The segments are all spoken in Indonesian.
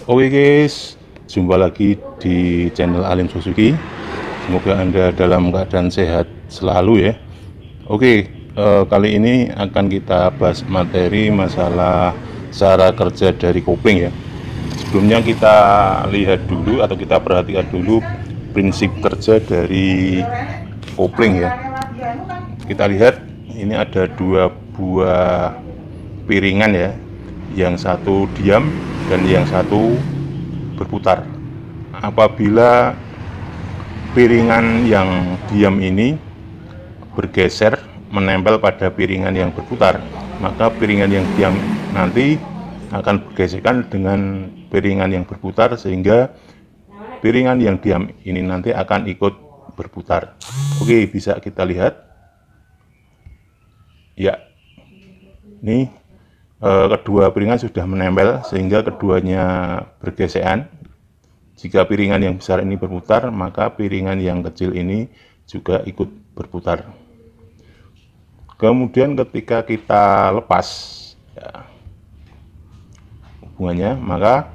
Oke guys, jumpa lagi di channel Alim Suzuki. Semoga Anda dalam keadaan sehat selalu ya. Oke, kali ini akan kita bahas materi masalah cara kerja dari kopling ya. Sebelumnya kita lihat dulu atau kita perhatikan dulu prinsip kerja dari kopling ya. Kita lihat ini ada dua buah piringan ya, yang satu diam dan yang satu berputar. Apabila piringan yang diam ini bergeser menempel pada piringan yang berputar, maka piringan yang diam nanti akan bergesekan dengan piringan yang berputar, sehingga piringan yang diam ini nanti akan ikut berputar. Oke, bisa kita lihat ya, ini kedua piringan sudah menempel sehingga keduanya bergesekan. Jika piringan yang besar ini berputar, maka piringan yang kecil ini juga ikut berputar. Kemudian ketika kita lepas ya, hubungannya, maka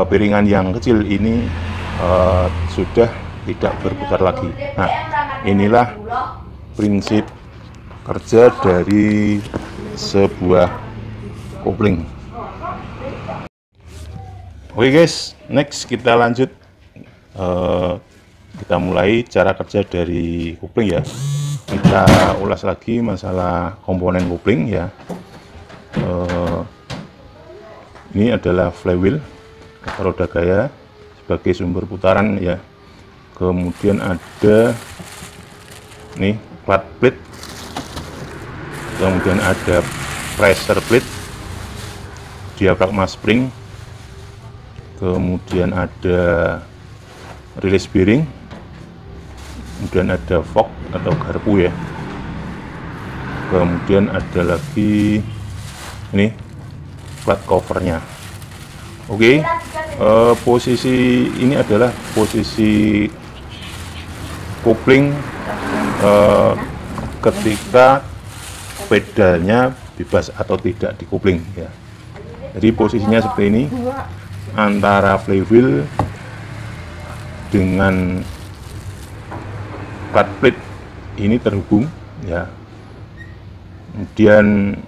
piringan yang kecil ini sudah tidak berputar lagi. Nah, inilah prinsip kerja dari sebuah kopling. Oke guys, next kita lanjut, kita mulai cara kerja dari kopling ya. Kita ulas lagi masalah komponen kopling ya. Ini adalah flywheel atau roda gaya sebagai sumber putaran ya. Kemudian ada nih clutch plate, kemudian ada pressure plate, diafragma spring, kemudian ada release bearing, kemudian ada fork atau garpu ya, kemudian ada lagi ini flat covernya. Oke, posisi ini adalah posisi kopling ketika pedalnya bebas atau tidak dikopling ya. Jadi posisinya seperti ini, antara flywheel dengan clutch plate ini terhubung ya. Kemudian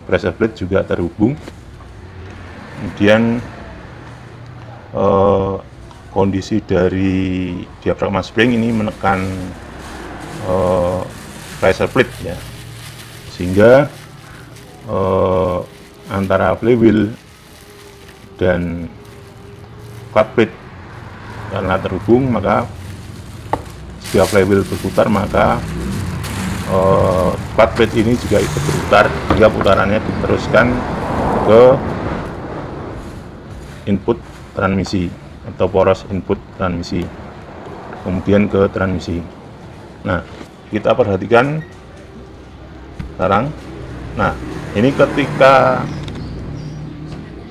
pressure plate juga terhubung. Kemudian kondisi dari diafragma spring ini menekan pressure plate ya, sehingga antara flywheel dan clutch plate karena terhubung, maka jika flywheel berputar maka clutch plate ini juga ikut berputar, sehingga putarannya diteruskan ke input transmisi atau poros input transmisi, kemudian ke transmisi. Nah, kita perhatikan sekarang. Nah, ini ketika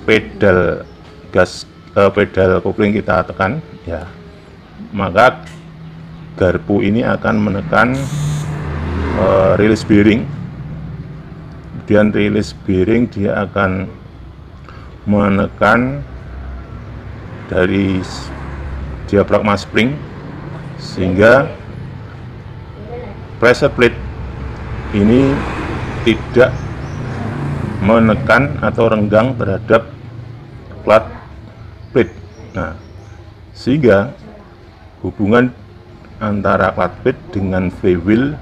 pedal gas, pedal kopling kita tekan ya, maka garpu ini akan menekan release bearing. Kemudian release bearing dia akan menekan dari diafragma spring, sehingga pressure plate ini tidak menekan atau renggang terhadap clutch plate. Nah, sehingga hubungan antara clutch plate dengan flywheel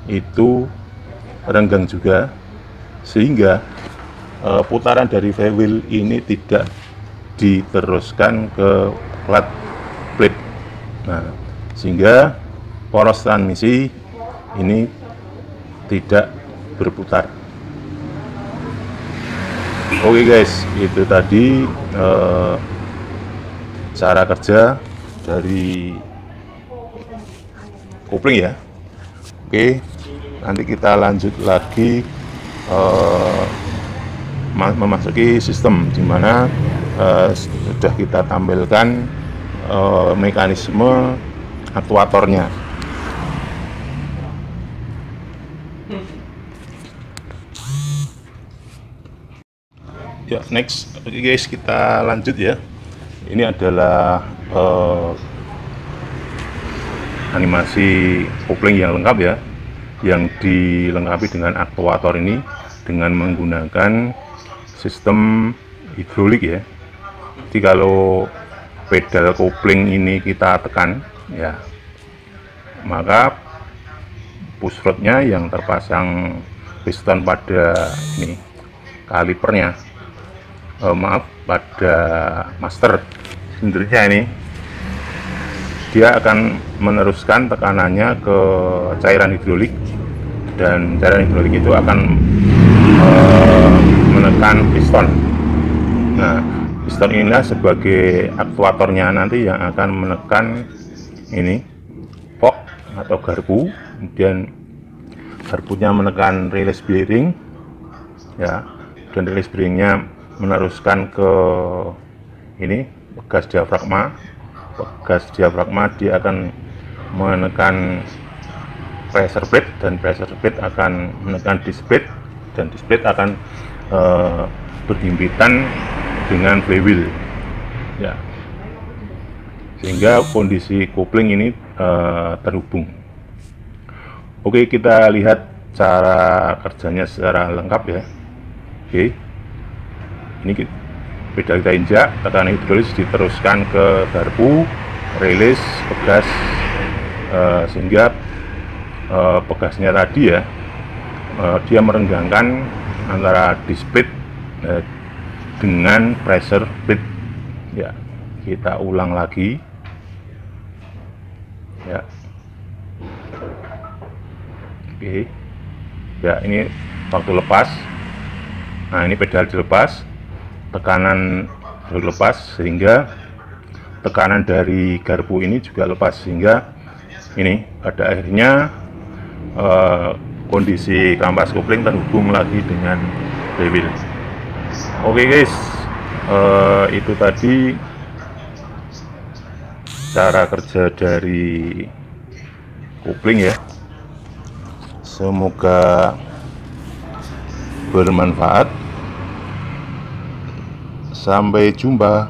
itu renggang juga, sehingga putaran dari flywheel ini tidak diteruskan ke clutch plate. Nah, sehingga poros transmisi ini tidak berputar. Oke guys, itu tadi cara kerja dari kopling ya. Oke, nanti kita lanjut lagi memasuki sistem, di mana sudah kita tampilkan mekanisme aktuatornya. Ya, next. Oke guys, kita lanjut ya. Ini adalah animasi kopling yang lengkap ya, yang dilengkapi dengan aktuator ini dengan menggunakan sistem hidrolik ya. Jadi kalau pedal kopling ini kita tekan ya, maka push rodnya yang terpasang piston pada ini kalipernya, pada master sendernya ini, dia akan meneruskan tekanannya ke cairan hidrolik, dan cairan hidrolik itu akan menekan piston. Nah, piston inilah sebagai aktuatornya nanti yang akan menekan ini fork atau garpu, kemudian garpunya menekan release bearing ya, dan release bearingnya meneruskan ke ini pegas diafragma. Pegas diafragma dia akan menekan pressure plate, dan pressure plate akan menekan disc plate, dan disc plate akan berhimpitan dengan flywheel ya, sehingga kondisi kopling ini terhubung. Oke, kita lihat cara kerjanya secara lengkap ya. Oke, ini pedal kita injak, tekanan hidrolis diteruskan ke garpu, rilis, pegas, sehingga pegasnya tadi ya, dia merenggangkan antara disc plate dengan pressure plate ya. Kita ulang lagi ya. Oke ya, ini waktu lepas. Nah, ini pedal dilepas, tekanan dilepas, sehingga tekanan dari garpu ini juga lepas, sehingga ini pada akhirnya kondisi kampas kopling terhubung lagi dengan flywheel. Oke guys, itu tadi cara kerja dari kopling ya. Semoga bermanfaat. Sampai jumpa.